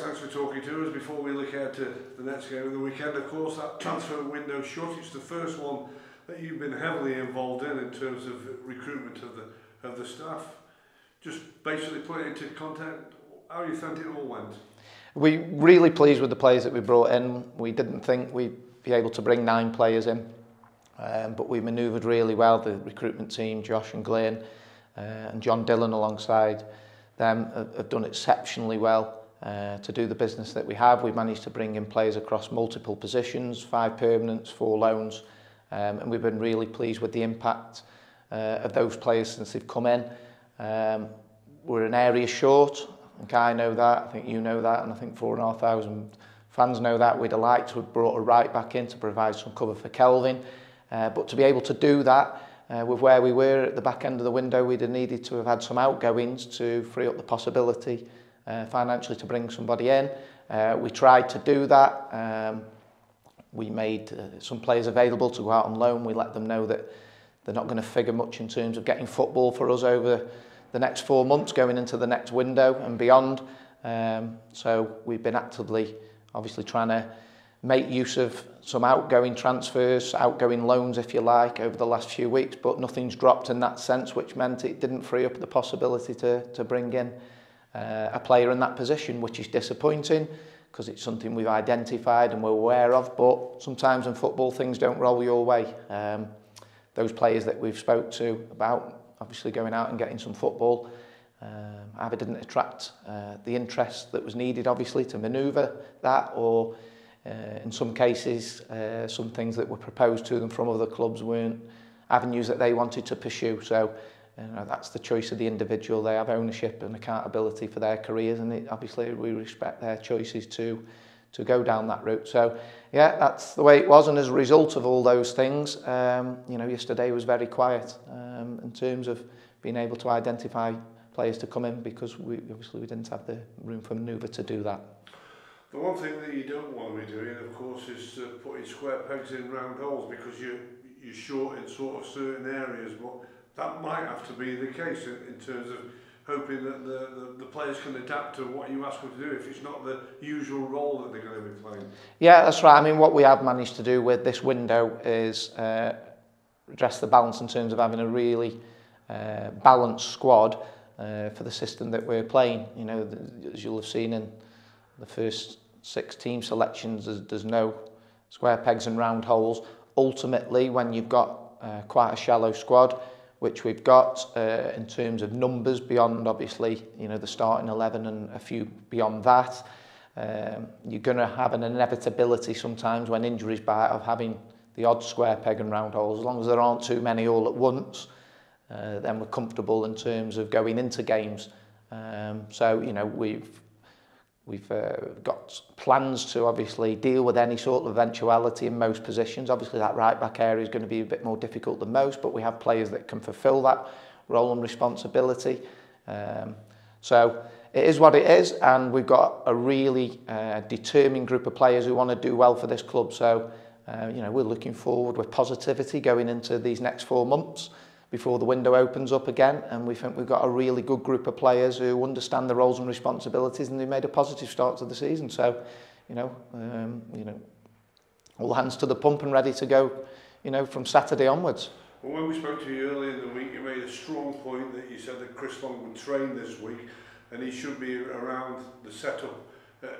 Alex, thanks for talking to us. Before we look ahead to the next game of the weekend, of course, that transfer window shut. It's the first one that you've been heavily involved in terms of recruitment of the staff. Just basically put it into context, how you think it all went? We're really pleased with the players that we brought in. We didn't think we'd be able to bring 9 players in, but we manoeuvred really well. The recruitment team, Josh and Glenn, and John Dillon alongside them have done exceptionally well to do the business that we have. We've managed to bring in players across multiple positions, 5 permanents, 4 loans, and we've been really pleased with the impact of those players since they've come in. We're an area short. I think I know that, I think you know that, and I think 4,500 fans know that. We'd have liked to have brought a right back in to provide some cover for Kelvin, but to be able to do that with where we were at the back end of the window, we'd have needed to have had some outgoings to free up the possibility financially to bring somebody in. We tried to do that. We made some players available to go out on loan. We let them know that they're not going to figure much in terms of getting football for us over the next 4 months, going into the next window and beyond. So we've been actively, obviously, trying to make use of some outgoing transfers, outgoing loans, if you like, over the last few weeks, but nothing's dropped in that sense, which meant it didn't free up the possibility to bring in a player in that position, which is disappointing because it's something we've identified and we're aware of, but sometimes in football things don't roll your way. Those players that we've spoke to about obviously going out and getting some football either didn't attract the interest that was needed, obviously, to manoeuvre that, or in some cases, some things that were proposed to them from other clubs weren't avenues that they wanted to pursue. So that's the choice of the individual. They have ownership and accountability for their careers, and obviously we respect their choices to go down that route. So yeah, that's the way it was, and as a result of all those things, you know, yesterday was very quiet in terms of being able to identify players to come in, because we didn't have the room for manoeuvre to do that. The one thing that you don't want to be doing, of course, is putting square pegs in round holes, because you're short in sort of certain areas, but that might have to be the case in terms of hoping that the players can adapt to what you ask them to do if it's not the usual role that they're going to be playing. Yeah, that's right. I mean, what we have managed to do with this window is address the balance in terms of having a really balanced squad for the system that we're playing. You know, as you'll have seen in the first 6 team selections, there's no square pegs and round holes. Ultimately, when you've got quite a shallow squad, which we've got in terms of numbers beyond, obviously, you know, the starting 11 and a few beyond that, you're going to have an inevitability sometimes when injuries bite of having the odd square peg and round holes. As long as there aren't too many all at once, then we're comfortable in terms of going into games. So, you know, we've got plans to obviously deal with any sort of eventuality in most positions. Obviously that right back area is going to be a bit more difficult than most, but we have players that can fulfil that role and responsibility. So it is what it is, and we've got a really determined group of players who want to do well for this club. So you know, we're looking forward with positivity going into these next 4 months before the window opens up again, and we think we've got a really good group of players who understand the roles and responsibilities, and they've made a positive start to the season. So, you know, all hands to the pump and ready to go, you know, from Saturday onwards. Well, when we spoke to you earlier in the week, you made a strong point that you said that Chris Long would train this week, and he should be around the setup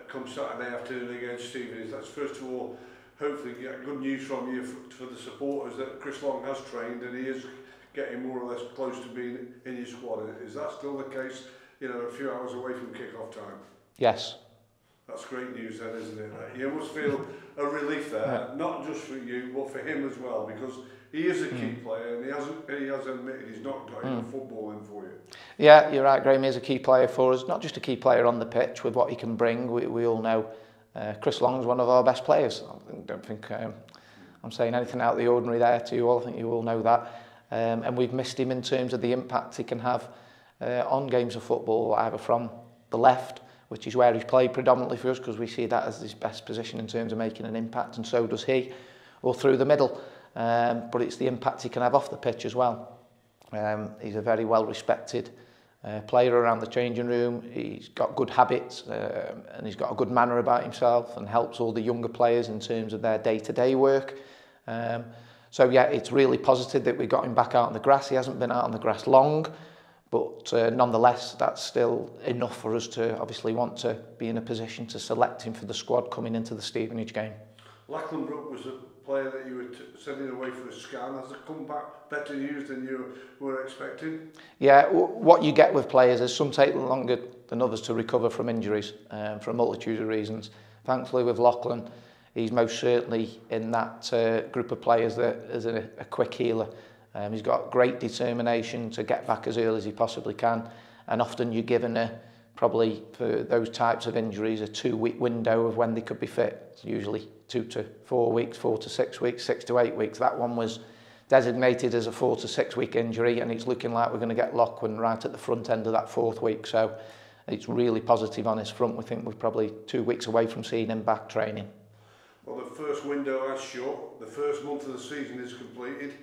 come Saturday afternoon against Stevenage. That's first of all, hopefully get good news from you for the supporters that Chris Long has trained and he is getting more or less close to being in your squad. Is that still the case, you know, a few hours away from kick-off time? Yes. That's great news then, isn't it? You must feel a relief there, not just for you, but for him as well, because he is a key player, and he has admitted he's not got enough football in for you. Yeah, you're right, Graham. He is a key player for us, not just a key player on the pitch with what he can bring. We all know Chris Long is one of our best players. I don't think I'm saying anything out of the ordinary there to you all. I think you all know that. And we've missed him in terms of the impact he can have on games of football, either from the left, which is where he's played predominantly for us, because we see that as his best position in terms of making an impact, and so does he, or through the middle. But it's the impact he can have off the pitch as well. He's a very well respected player around the changing room. He's got good habits and he's got a good manner about himself and helps all the younger players in terms of their day-to-day work. So yeah, it's really positive that we got him back out on the grass. He hasn't been out on the grass long, but nonetheless, that's still enough for us to obviously want to be in a position to select him for the squad coming into the Stevenage game. Lachlan Brook was a player that you were sending away for a scan. Has it come back better news than you were expecting? Yeah, what you get with players is some take longer than others to recover from injuries for a multitude of reasons. Thankfully with Lachlan, he's most certainly in that group of players that is a quick healer. He's got great determination to get back as early as he possibly can, and often you're given probably for those types of injuries a 2-week window of when they could be fit. It's usually 2 to 4 weeks, 4 to 6 weeks, 6 to 8 weeks. That one was designated as a 4 to 6 week injury, and it's looking like we're going to get Lachlan right at the front end of that 4th week. So it's really positive on his front. We think we're probably 2 weeks away from seeing him back training. Well, the first window has shut. The first month of the season is completed.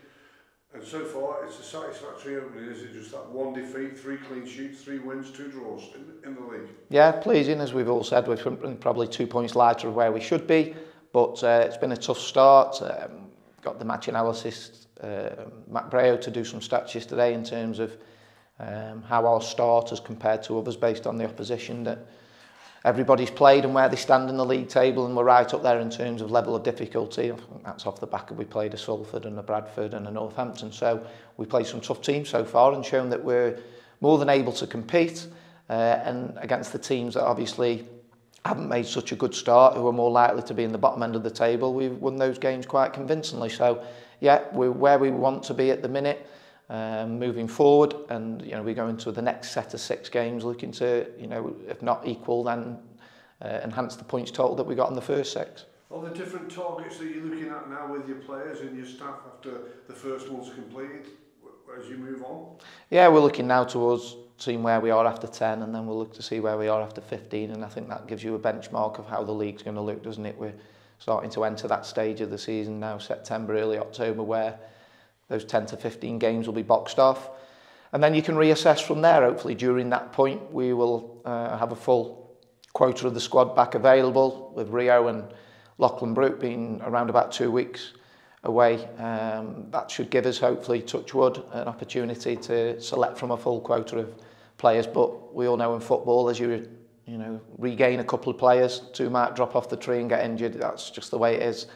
And so far, it's a satisfactory opening. Is it just that 1 defeat, 3 clean sheets, 3 wins, 2 draws in the league? Yeah, pleasing, as we've all said. We're probably 2 points lighter of where we should be, but it's been a tough start. Got the match analysis, Matt Brayo, to do some stats yesterday in terms of how our start has compared to others based on the opposition that everybody's played and where they stand in the league table, and we're right up there in terms of level of difficulty. I think that's off the back of we played a Salford and a Bradford and a Northampton, so we played some tough teams so far and shown that we're more than able to compete, and against the teams that obviously haven't made such a good start, who are more likely to be in the bottom end of the table, we've won those games quite convincingly. So yeah, we're where we want to be at the minute. Moving forward, and we go into the next set of 6 games looking to, if not equal, then enhance the points total that we got in the first 6. All the different targets that you're looking at now with your players and your staff after the first month's completed as you move on? Yeah, we're looking now towards seeing where we are after 10, and then we'll look to see where we are after 15, and I think that gives you a benchmark of how the league's going to look, doesn't it? We're starting to enter that stage of the season now, September, early October, where those 10 to 15 games will be boxed off. And then you can reassess from there. Hopefully during that point, we will have a full quota of the squad back available, with Rio and Lachlan Brook being around about 2 weeks away. That should give us, hopefully, touch wood, an opportunity to select from a full quota of players. But we all know in football, as you regain a couple of players, 2 might drop off the tree and get injured. That's just the way it is,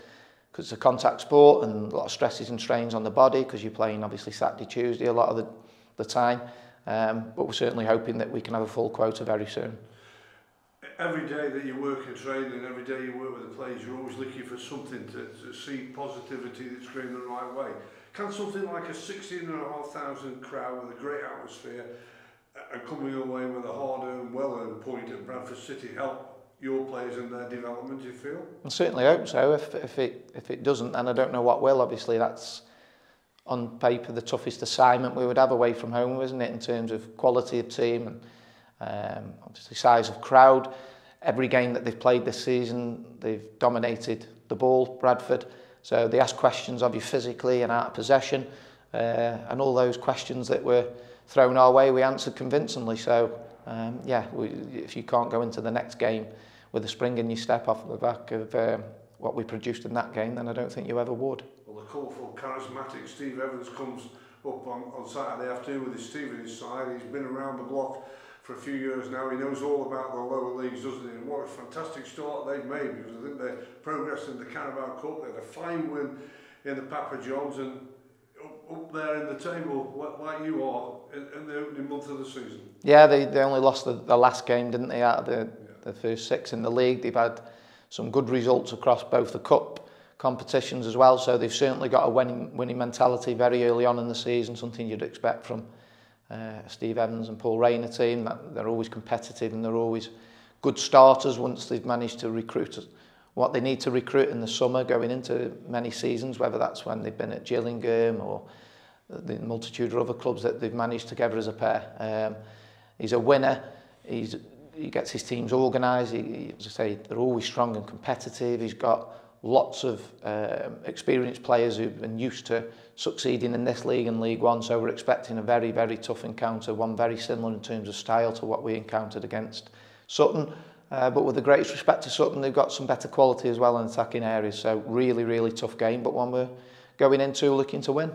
because it's a contact sport and a lot of stresses and strains on the body, because you're playing obviously Saturday, Tuesday a lot of the time. But we're certainly hoping that we can have a full quota very soon. Every day that you work and train and every day you work with the players, you're always looking for something to see positivity that's going the right way. Can something like a 16,500 crowd with a great atmosphere and coming away with a hard-earned, well-earned point at Bradford City help your players and their development, do you feel? I certainly hope so. If it doesn't, then I don't know what will. Obviously, that's on paper the toughest assignment we would have away from home, isn't it, in terms of quality of team and obviously size of crowd. Every game that they've played this season, they've dominated the ball, Bradford. So they ask questions of you physically and out of possession, and all those questions that were thrown our way, we answered convincingly. So yeah, if you can't go into the next game with a spring in your step off the back of what we produced in that game, then I don't think you ever would. Well, the colourful, charismatic Steve Evans comes up on Saturday afternoon with his Stevenage side. He's been around the block for a few years now. He knows all about the lower leagues, doesn't he? And what a fantastic start they've made, because I think they progressed in the Carabao Cup. They had a fine win in the Papa John's, and up there in the table, like you are, in the opening month of the season. Yeah, they only lost the last game, didn't they, out of the first 6 in the league. They've had some good results across both the cup competitions as well, so they've certainly got a winning mentality very early on in the season, something you'd expect from Steve Evans and Paul Rayner team. They're always competitive and they're always good starters once they've managed to recruit what they need to recruit in the summer going into many seasons, whether that's when they've been at Gillingham or the multitude of other clubs that they've managed together as a pair. He's a winner. He gets his teams organised. As I say, they're always strong and competitive. He's got lots of experienced players who've been used to succeeding in this league and League One, so we're expecting a very, very tough encounter, one very similar in terms of style to what we encountered against Sutton. But with the greatest respect to Sutton, they've got some better quality as well in attacking areas, so really, really tough game, but one we're going into looking to win.